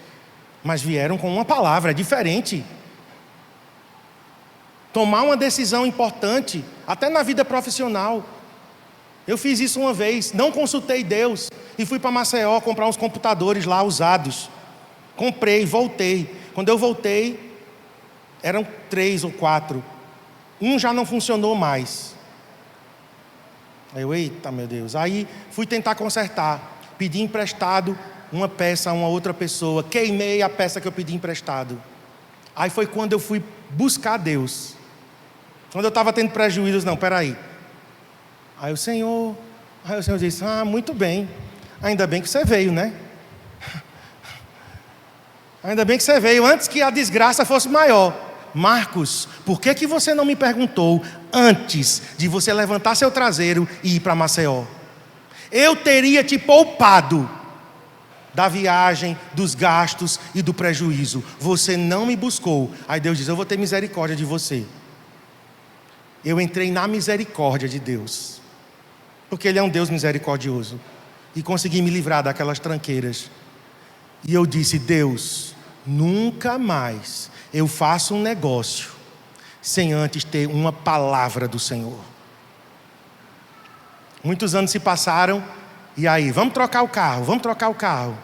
mas vieram com uma palavra, é diferente. Tomar uma decisão importante, até na vida profissional. Eu fiz isso uma vez, não consultei Deus, e fui para Maceió comprar uns computadores lá usados. Comprei, voltei. Quando eu voltei, eram 3 ou 4. Um já não funcionou mais. Aí eu, eita meu Deus. Aí fui tentar consertar. Pedi emprestado uma peça a uma outra pessoa. Queimei a peça que eu pedi emprestado. Aí foi quando eu fui buscar Deus. Quando eu estava tendo prejuízos, não, peraí. Aí o Senhor disse, muito bem. Ainda bem que você veio, né? Ainda bem que você veio antes que a desgraça fosse maior. Marcos, por que você não me perguntou antes de você levantar seu traseiro e ir para Maceió? Eu teria te poupado da viagem, dos gastos e do prejuízo. Você não me buscou. Aí Deus diz, eu vou ter misericórdia de você. Eu entrei na misericórdia de Deus, porque Ele é um Deus misericordioso, e consegui me livrar daquelas tranqueiras. E eu disse, Deus, nunca mais eu faço um negócio sem antes ter uma palavra do Senhor. Muitos anos se passaram, e aí, vamos trocar o carro.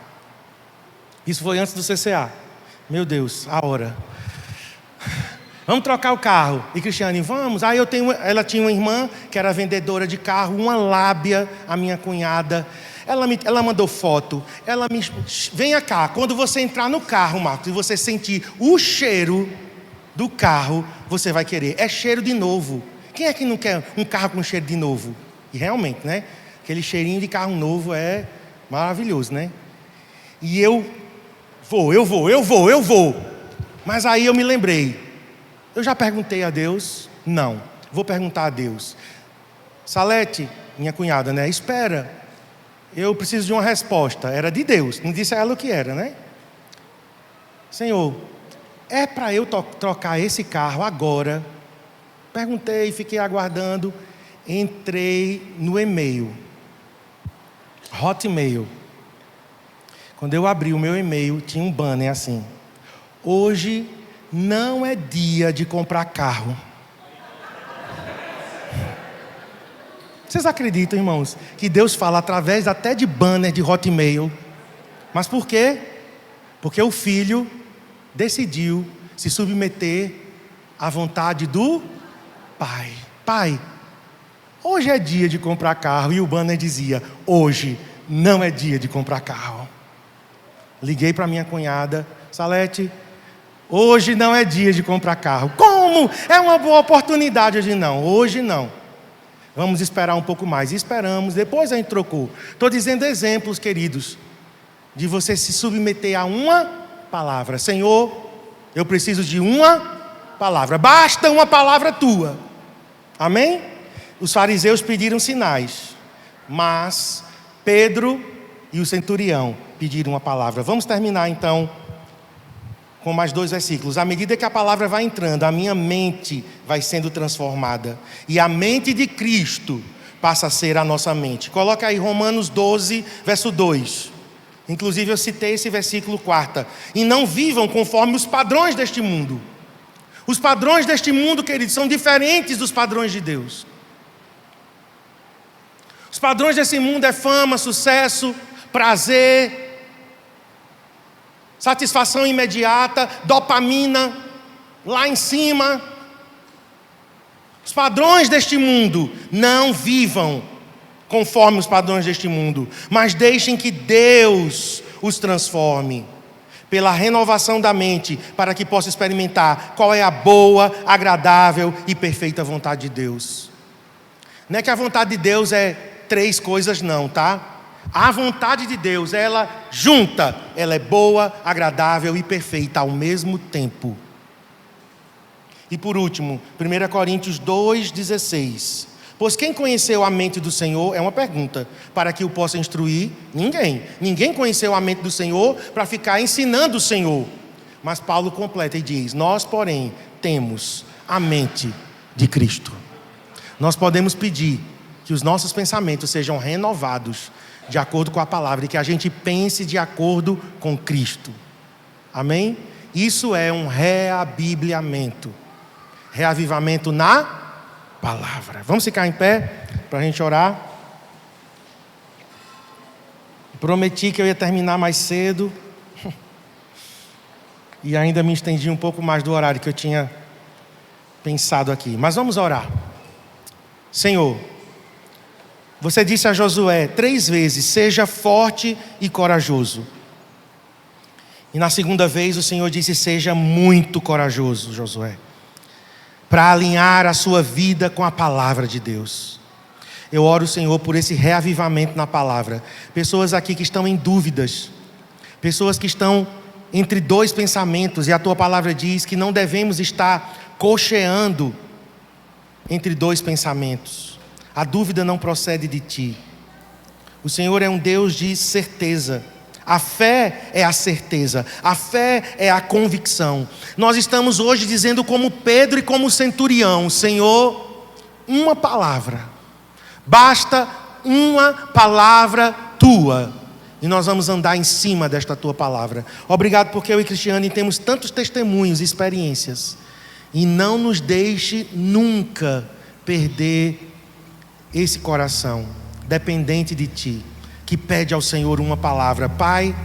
Isso foi antes do CCA. Meu Deus, a hora. Vamos trocar o carro. E Cristiane, vamos. Aí ela tinha uma irmã que era vendedora de carro, uma lábia, a minha cunhada. Ela mandou foto. Venha cá, quando você entrar no carro, Marcos, e você sentir o cheiro do carro, você vai querer. É cheiro de novo. Quem é que não quer um carro com cheiro de novo? E realmente, né? Aquele cheirinho de carro novo é maravilhoso, né? E eu vou. Mas aí eu me lembrei. Eu já perguntei a Deus? Não. Vou perguntar a Deus. Salete, minha cunhada, né? Espera. Eu preciso de uma resposta. Era de Deus. Não disse a ela o que era, né? Senhor, é para eu trocar esse carro agora? Perguntei, fiquei aguardando. Entrei no e-mail. Hotmail. Quando eu abri o meu e-mail, tinha um banner assim: hoje não é dia de comprar carro. Vocês acreditam, irmãos, que Deus fala através até de banner de Hotmail? Mas por quê? Porque o filho decidiu se submeter à vontade do pai. Pai, hoje é dia de comprar carro. E o banner dizia, hoje não é dia de comprar carro. Liguei para minha cunhada, Salete, hoje não é dia de comprar carro. Como? É uma boa oportunidade. Eu disse, não, hoje não. Vamos esperar um pouco mais. E esperamos, depois a gente trocou. Estou dizendo exemplos, queridos, de você se submeter a uma palavra. Senhor, eu preciso de uma palavra. Basta uma palavra tua. Amém? Os fariseus pediram sinais, mas Pedro e o centurião pediram uma palavra. Vamos terminar então com mais 2 versículos. À medida que a palavra vai entrando, a minha mente vai sendo transformada. E a mente de Cristo passa a ser a nossa mente. Coloca aí Romanos 12, verso 2. Inclusive eu citei esse versículo 4. E não vivam conforme os padrões deste mundo. Os padrões deste mundo, queridos, são diferentes dos padrões de Deus. Os padrões desse mundo é fama, sucesso, prazer, satisfação imediata, dopamina, lá em cima. Os padrões deste mundo, não vivam conforme os padrões deste mundo, mas deixem que Deus os transforme pela renovação da mente, para que possa experimentar qual é a boa, agradável e perfeita vontade de Deus. Não é que a vontade de Deus é 3 coisas não, tá? A vontade de Deus, ela junta, ela é boa, agradável e perfeita ao mesmo tempo. E por último, 1 Coríntios 2,16. Pois quem conheceu a mente do Senhor, é uma pergunta, para que o possa instruir? Ninguém. Ninguém conheceu a mente do Senhor para ficar ensinando o Senhor. Mas Paulo completa e diz: nós, porém, temos a mente de Cristo. Nós podemos pedir que os nossos pensamentos sejam renovados de acordo com a palavra e que a gente pense de acordo com Cristo. Amém? Isso é um reabibliamento. Reavivamento na palavra. Vamos ficar em pé para a gente orar. Prometi que eu ia terminar mais cedo e ainda me estendi um pouco mais do horário que eu tinha pensado aqui. Mas vamos orar. Senhor, você disse a Josué 3 vezes: seja forte e corajoso. E na segunda vez o Senhor disse: seja muito corajoso, Josué, para alinhar a sua vida com a palavra de Deus. Eu oro, Senhor, por esse reavivamento na palavra. Pessoas aqui que estão em dúvidas, pessoas que estão entre 2 pensamentos, e a tua palavra diz que não devemos estar cocheando entre 2 pensamentos. A dúvida não procede de ti. O Senhor é um Deus de certeza. A fé é a certeza, a fé é a convicção. Nós estamos hoje dizendo como Pedro e como centurião: Senhor, uma palavra, basta uma palavra tua, e nós vamos andar em cima desta tua palavra. Obrigado porque eu e Cristiane temos tantos testemunhos e experiências, e não nos deixe nunca perder esse coração dependente de ti, que pede ao Senhor uma palavra. Pai,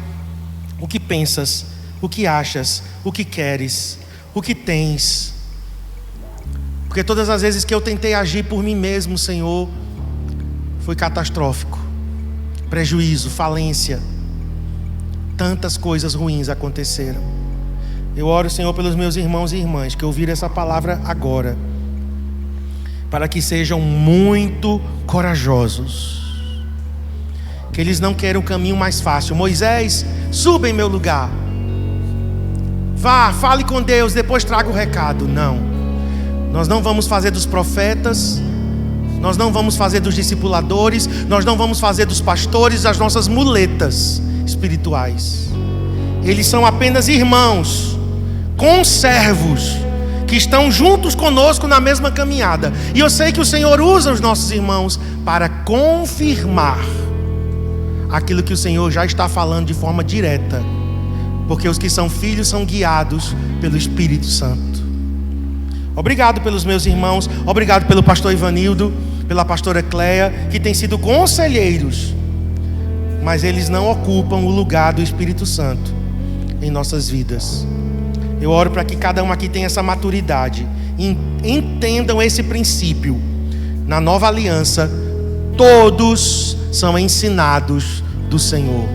o que pensas, o que achas, o que queres, o que tens? Porque todas as vezes que eu tentei agir por mim mesmo, Senhor, foi catastrófico. Prejuízo, falência, tantas coisas ruins aconteceram. Eu oro, Senhor, pelos meus irmãos e irmãs que ouviram essa palavra agora, para que sejam muito corajosos, que eles não querem o caminho mais fácil. Moisés, suba em meu lugar, vá, fale com Deus, depois traga o recado. Não, nós não vamos fazer dos profetas, nós não vamos fazer dos discipuladores, nós não vamos fazer dos pastores as nossas muletas espirituais. Eles são apenas irmãos, conservos, que estão juntos conosco na mesma caminhada. E eu sei que o Senhor usa os nossos irmãos para confirmar aquilo que o Senhor já está falando de forma direta, porque os que são filhos são guiados pelo Espírito Santo. Obrigado pelos meus irmãos, obrigado pelo pastor Ivanildo, pela pastora Cleia, que têm sido conselheiros, mas eles não ocupam o lugar do Espírito Santo em nossas vidas. Eu oro para que cada um aqui tenha essa maturidade, entendam esse princípio. Na nova aliança, todos são ensinados do Senhor.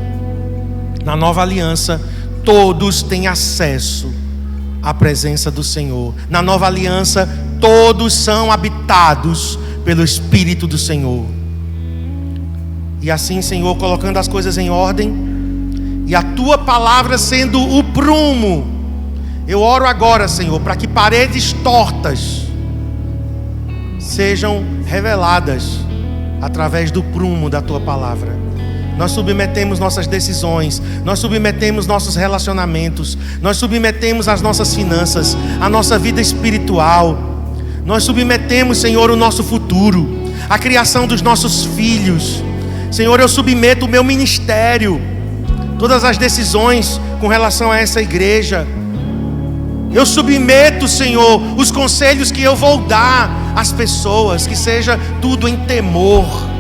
Na nova aliança, todos têm acesso à presença do Senhor. Na nova aliança, todos são habitados pelo Espírito do Senhor. E assim, Senhor, colocando as coisas em ordem, e a tua palavra sendo o prumo, eu oro agora, Senhor, para que paredes tortas sejam reveladas através do prumo da tua palavra. nós submetemos nossas decisões, nós submetemos nossos relacionamentos, nós submetemos as nossas finanças, a nossa vida espiritual, nós submetemos, Senhor, o nosso futuro, a criação dos nossos filhos. Senhor, eu submeto o meu ministério, todas as decisões com relação a essa igreja. Eu submeto, Senhor, os conselhos que eu vou dar às pessoas, que seja tudo em temor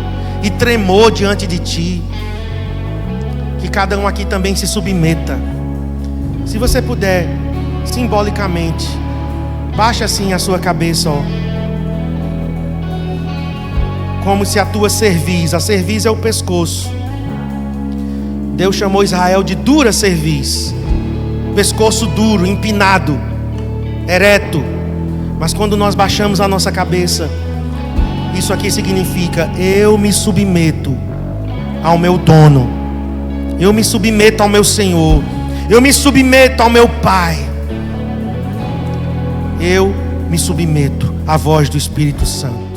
e tremor diante de Ti. Que cada um aqui também se submeta. Se você puder, simbolicamente, baixe assim a sua cabeça, ó. Como se a tua cerviz, a cerviz é o pescoço. Deus chamou Israel de dura cerviz, pescoço duro, empinado, ereto. Mas quando nós baixamos a nossa cabeça, isso aqui significa: eu me submeto ao meu dono, eu me submeto ao meu Senhor, eu me submeto ao meu Pai, eu me submeto à voz do Espírito Santo.